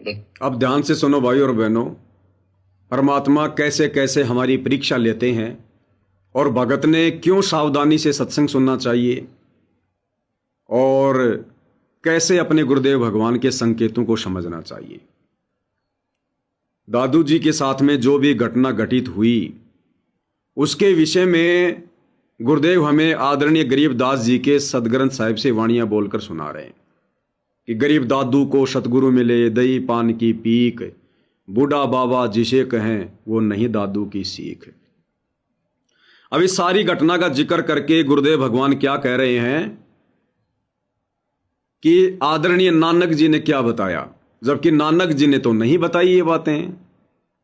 अब ध्यान से सुनो भाई और बहनों, परमात्मा कैसे कैसे हमारी परीक्षा लेते हैं और भगत ने क्यों सावधानी से सत्संग सुनना चाहिए और कैसे अपने गुरुदेव भगवान के संकेतों को समझना चाहिए। दादू जी के साथ में जो भी घटना घटित हुई उसके विषय में गुरुदेव हमें आदरणीय गरीबदास जी के सदग्रंथ साहिब से वाणियां बोलकर सुना रहे हैं कि गरीब दादू को सतगुरु मिले दही पान की पीक, बूढ़ा बाबा जिसे कहें वो नहीं दादू की सीख। अब इस सारी घटना का जिक्र करके गुरुदेव भगवान क्या कह रहे हैं कि आदरणीय नानक जी ने क्या बताया, जबकि नानक जी ने तो नहीं बताई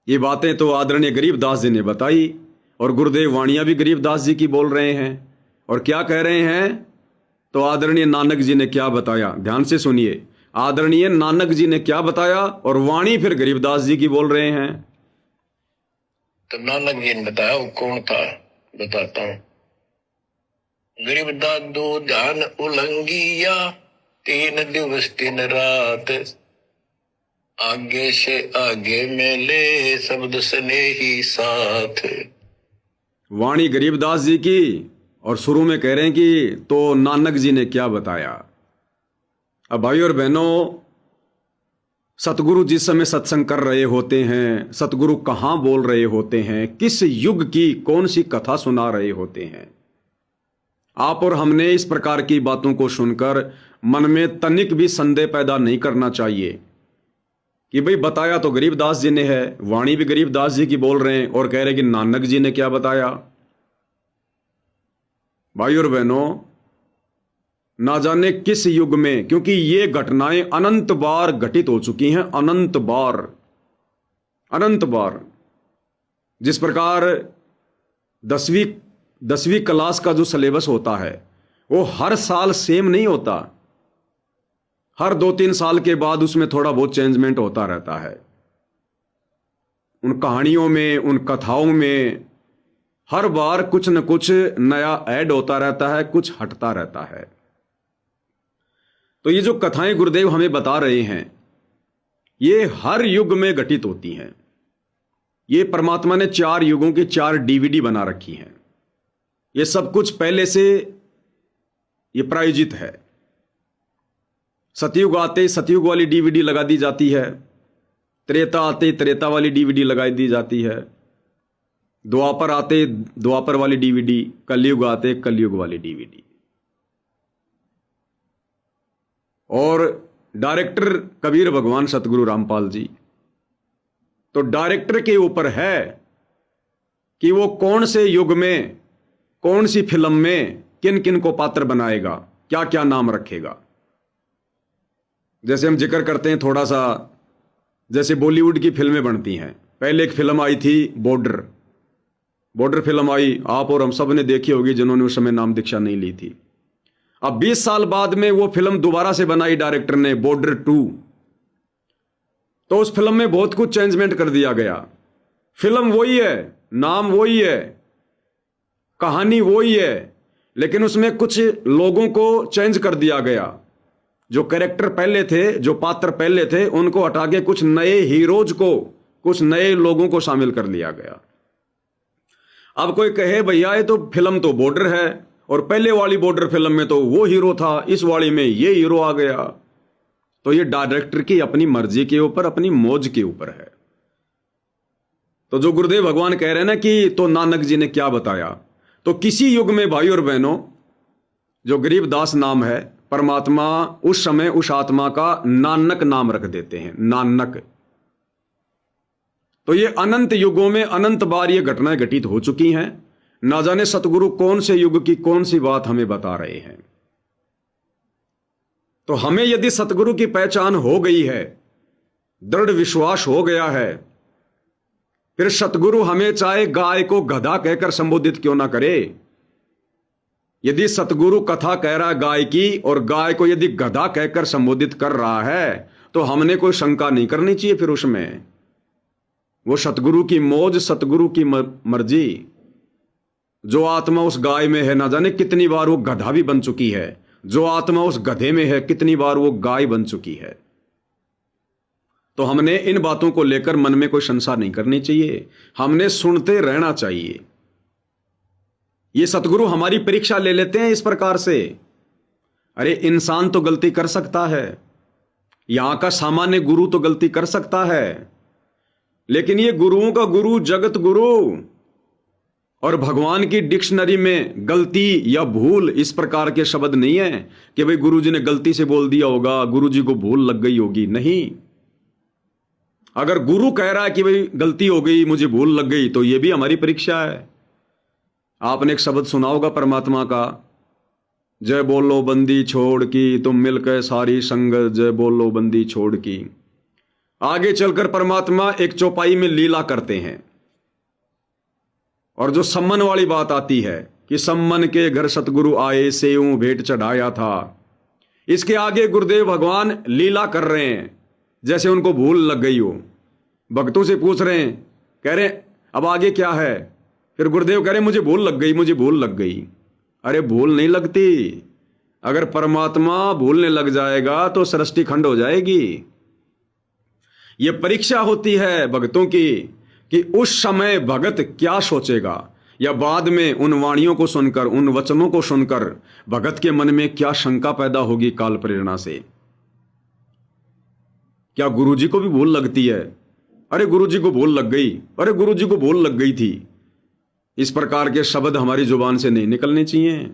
ये बातें तो आदरणीय गरीबदास जी ने बताई और गुरुदेव वाणियां भी गरीबदास जी की बोल रहे हैं। और क्या कह रहे हैं, तो आदरणीय नानक जी ने क्या बताया, ध्यान से सुनिए। आदरणीय नानक जी ने क्या बताया और वाणी फिर गरीबदास जी की बोल रहे हैं। तो नानक जी ने बताया वो कौन था, बताता हूं। गरीब दादू ध्यान उलंगिया, 3 दिवस 3 रात, आगे से आगे मेले शब्द स्नेही साथ। वाणी गरीबदास जी की और शुरू में कह रहे हैं कि तो नानक जी ने क्या बताया। अब भाई और बहनों, सतगुरु जिस समय सत्संग कर रहे होते हैं, सतगुरु कहाँ बोल रहे होते हैं, किस युग की कौन सी कथा सुना रहे होते हैं, आप और हमने इस प्रकार की बातों को सुनकर मन में तनिक भी संदेह पैदा नहीं करना चाहिए कि भाई बताया तो गरीबदास जी ने है, वाणी भी गरीबदास जी की बोल रहे हैं और कह रहे कि नानक जी ने क्या बताया। भाई और बहनों, ना जाने किस युग में, क्योंकि ये घटनाएं अनंत बार घटित हो चुकी हैं, अनंत बार। जिस प्रकार 10वीं क्लास का जो सिलेबस होता है वो हर साल सेम नहीं होता, हर 2-3 साल के बाद उसमें थोड़ा बहुत चेंजमेंट होता रहता है। उन कहानियों में, उन कथाओं में हर बार कुछ न कुछ नया ऐड होता रहता है, कुछ हटता रहता है। तो ये जो कथाएं गुरुदेव हमें बता रहे हैं ये हर युग में घटित होती हैं। ये परमात्मा ने 4 युगों की 4 डीवीडी बना रखी हैं। ये सब कुछ पहले से ये प्रायोजित है। सतयुग आते सतयुग वाली डीवीडी लगा दी जाती है, त्रेता आते त्रेता वाली डीवीडी लगाई दी जाती है, द्वापर आते द्वापर वाली डीवीडी, कलयुग आते कलयुग वाली डीवीडी। और डायरेक्टर कबीर भगवान सतगुरु रामपाल जी, तो डायरेक्टर के ऊपर है कि वो कौन से युग में, कौन सी फिल्म में किन किन को पात्र बनाएगा, क्या क्या नाम रखेगा। जैसे हम जिक्र करते हैं थोड़ा सा, जैसे बॉलीवुड की फिल्में बनती हैं। पहले एक फिल्म आई थी बॉर्डर फिल्म आई, आप और हम सब ने देखी होगी जिन्होंने उस समय नाम दीक्षा नहीं ली थी। अब 20 साल बाद में वो फिल्म दोबारा से बनाई डायरेक्टर ने, बॉर्डर 2। तो उस फिल्म में बहुत कुछ चेंजमेंट कर दिया गया। फिल्म वही है, नाम वही है, कहानी वही है, लेकिन उसमें कुछ लोगों को चेंज कर दिया गया। जो कैरेक्टर पहले थे, जो पात्र पहले थे, उनको हटा के कुछ नए हीरोज को, कुछ नए लोगों को शामिल कर लिया गया। अब कोई कहे भैया ये तो फिल्म तो बॉर्डर है और पहले वाली बॉर्डर फिल्म में तो वो हीरो था, इस वाली में ये हीरो आ गया। तो ये डायरेक्टर की अपनी मर्जी के ऊपर, अपनी मौज के ऊपर है। तो जो गुरुदेव भगवान कह रहे हैं ना कि तो नानक जी ने क्या बताया, तो किसी युग में भाई और बहनों जो गरीबदास नाम है, परमात्मा उस समय उस आत्मा का नानक नाम रख देते हैं, नानक। तो ये अनंत युगों में अनंत बार ये घटनाएं घटित हो चुकी हैं। ना जाने सतगुरु कौन से युग की कौन सी बात हमें बता रहे हैं। तो हमें यदि सतगुरु की पहचान हो गई है, दृढ़ विश्वास हो गया है, फिर सतगुरु हमें चाहे गाय को गधा कहकर संबोधित क्यों ना करे। यदि सतगुरु कथा कह रहा है गाय की और गाय को यदि गधा कहकर संबोधित कर रहा है तो हमने कोई शंका नहीं करनी चाहिए। फिर उसमें वो सतगुरु की मौज, सतगुरु की मर्जी। जो आत्मा उस गाय में है, ना जाने कितनी बार वो गधा भी बन चुकी है। जो आत्मा उस गधे में है, कितनी बार वो गाय बन चुकी है। तो हमने इन बातों को लेकर मन में कोई संशय नहीं करनी चाहिए, हमने सुनते रहना चाहिए। ये सतगुरु हमारी परीक्षा ले लेते हैं इस प्रकार से। अरे इंसान तो गलती कर सकता है, यहां का सामान्य गुरु तो गलती कर सकता है, लेकिन ये गुरुओं का गुरु जगत गुरु और भगवान की डिक्शनरी में गलती या भूल इस प्रकार के शब्द नहीं है कि भाई गुरुजी ने गलती से बोल दिया होगा, गुरुजी को भूल लग गई होगी। नहीं, अगर गुरु कह रहा है कि भाई गलती हो गई, मुझे भूल लग गई, तो यह भी हमारी परीक्षा है। आपने एक शब्द सुना होगा परमात्मा का, जय बोलो बंदी छोड़ की, तुम मिलकर सारी संगत, जय बोलो बंदी छोड़ की। आगे चलकर परमात्मा एक चौपाई में लीला करते हैं, और जो सम्मन वाली बात आती है कि सम्मन के घर सतगुरु आए, सेऊ भेंट चढ़ाया था। इसके आगे गुरुदेव भगवान लीला कर रहे हैं जैसे उनको भूल लग गई हो। भक्तों से पूछ रहे हैं, कह रहे हैं अब आगे क्या है? फिर गुरुदेव कह रहे हैं मुझे भूल लग गई, मुझे भूल लग गई। अरे भूल नहीं लगती, अगर परमात्मा भूलने लग जाएगा तो सृष्टि खंड हो जाएगी। यह परीक्षा होती है भक्तों की कि उस समय भगत क्या सोचेगा, या बाद में उन वाणियों को सुनकर, उन वचनों को सुनकर भगत के मन में क्या शंका पैदा होगी काल प्रेरणा से। क्या गुरुजी को भी भूल लगती है? अरे गुरुजी को भूल लग गई, अरे गुरुजी को भूल लग गई थी। इस प्रकार के शब्द हमारी जुबान से नहीं निकलने चाहिए।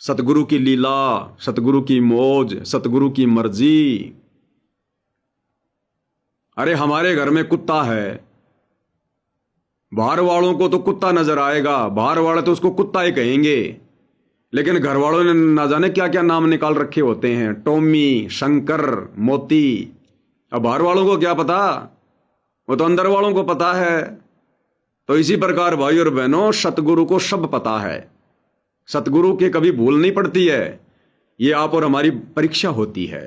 सतगुरु की लीला, सतगुरु की मौज, सतगुरु की मर्जी। अरे हमारे घर में कुत्ता है, बाहर वालों को तो कुत्ता नजर आएगा, बाहर वाले तो उसको कुत्ता ही कहेंगे, लेकिन घर वालों ने ना जाने क्या क्या नाम निकाल रखे होते हैं, टॉमी, शंकर, मोती। अब बाहर वालों को क्या पता, वो तो अंदर वालों को पता है। तो इसी प्रकार भाई और बहनों, सतगुरु को सब पता है, सतगुरु के कभी भूल नहीं पड़ती है। ये आप और हमारी परीक्षा होती है।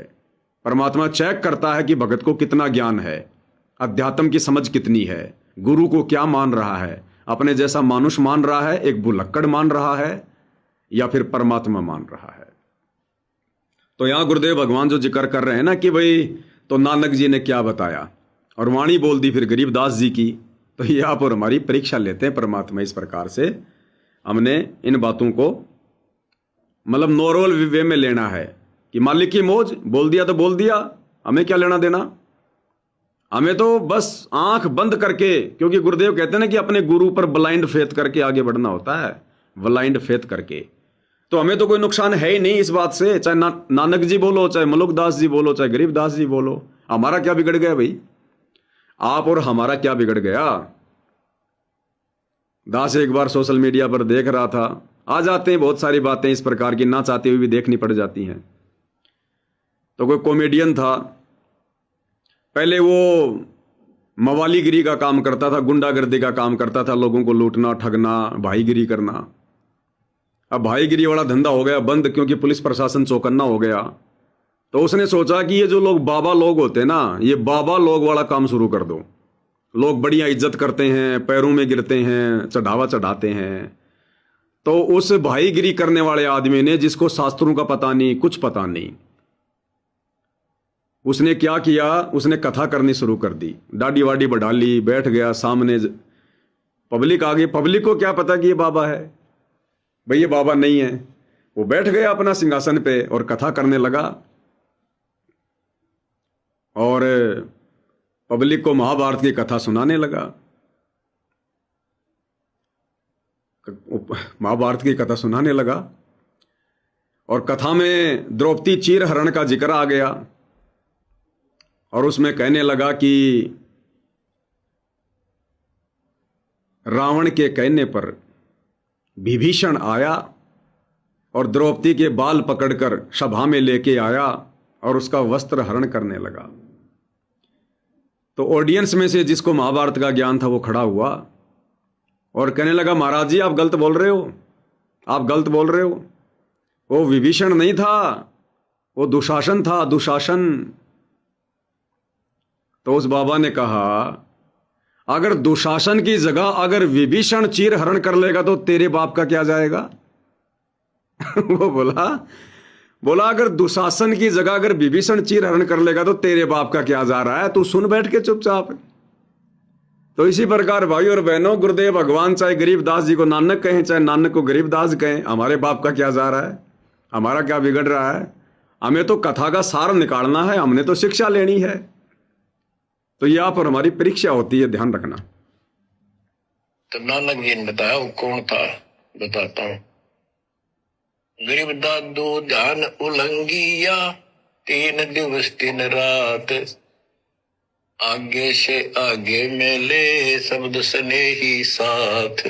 परमात्मा चेक करता है कि भगत को कितना ज्ञान है, अध्यात्म की समझ कितनी है, गुरु को क्या मान रहा है, अपने जैसा मानुष मान रहा है, एक भुलक्कड़ मान रहा है, या फिर परमात्मा मान रहा है। तो यहां गुरुदेव भगवान जो जिक्र कर रहे हैं ना कि भाई तो नानक जी ने क्या बताया, और वाणी बोल दी फिर गरीबदास जी की। तो ये आप और हमारी परीक्षा लेते हैं परमात्मा। इस प्रकार से हमने इन बातों को मतलब नॉर्मल वे में लेना है कि मालिक की मौज, बोल दिया तो बोल दिया, हमें क्या लेना देना। हमें तो बस आंख बंद करके, क्योंकि गुरुदेव कहते हैं ना कि अपने गुरु पर ब्लाइंड फेथ करके आगे बढ़ना होता है, ब्लाइंड फेथ करके। तो हमें तो कोई नुकसान है ही नहीं इस बात से, चाहे नानक जी बोलो, चाहे मलुकदास जी बोलो, चाहे गरीबदास जी बोलो। हमारा क्या बिगड़ गया भाई? आप और हमारा क्या बिगड़ गया? दास एक बार सोशल मीडिया पर देख रहा था, आ जाते हैं बहुत सारी बातें इस प्रकार की, ना चाहते हुए भी देखनी पड़ जाती हैं। तो कोई कॉमेडियन था, पहले वो मवालीगिरी का काम करता था, गुंडागर्दी का काम करता था, लोगों को लूटना, ठगना, भाईगिरी करना। अब भाईगिरी वाला धंधा हो गया बंद, क्योंकि पुलिस प्रशासन चौकन्ना हो गया। तो उसने सोचा कि ये जो लोग बाबा लोग होते हैं ना, ये बाबा लोग वाला काम शुरू कर दो। लोग बढ़िया इज्जत करते हैं, पैरों में गिरते हैं, चढ़ावा चढ़ाते हैं। तो उस भाईगिरी करने वाले आदमी ने, जिसको शास्त्रों का पता नहीं, कुछ पता नहीं, उसने क्या किया, उसने कथा करनी शुरू कर दी, दाढ़ी वाड़ी बढ़ा ली, बैठ गया सामने, पब्लिक आ गई। पब्लिक को क्या पता कि ये बाबा है, भाई ये बाबा नहीं है। वो बैठ गया अपना सिंहासन पे और कथा करने लगा, और पब्लिक को महाभारत की कथा सुनाने लगा। महाभारत की कथा सुनाने लगा, और कथा में द्रौपदी चीर हरण का जिक्र आ गया, और उसमें कहने लगा कि रावण के कहने पर विभीषण आया और द्रौपदी के बाल पकड़कर सभा में लेके आया और उसका वस्त्र हरण करने लगा। तो ऑडियंस में से जिसको महाभारत का ज्ञान था वो खड़ा हुआ और कहने लगा, महाराज जी आप गलत बोल रहे हो, आप गलत बोल रहे हो। वो विभीषण नहीं था, वो दुशासन था, दुशासन। तो उस बाबा ने कहा, अगर दुशासन की जगह अगर विभीषण चीर हरण कर लेगा तो तेरे बाप का क्या जाएगा? वो बोला, बोला अगर दुशासन की जगह अगर विभीषण चीर हरण कर लेगा तो तेरे बाप का क्या जा रहा है, तू सुन बैठ के चुपचाप। तो इसी प्रकार भाई और बहनों, गुरुदेव भगवान चाहे गरीबदास जी को नानक कहें चाहे नानक को गरीबदास कहें, हमारे बाप का क्या जा रहा है, हमारा क्या बिगड़ रहा है। हमें तो कथा का सार निकालना है, हमने तो शिक्षा लेनी है। तो यहाँ पर हमारी परीक्षा होती है, ध्यान रखना। तो नानक जी ने बताया वो कौन था, बताता हूं। गरीब दादू ध्यान उलंगिया, 3 दिवस 3 रात, आगे से आगे मेले शब्द सने ही साथ।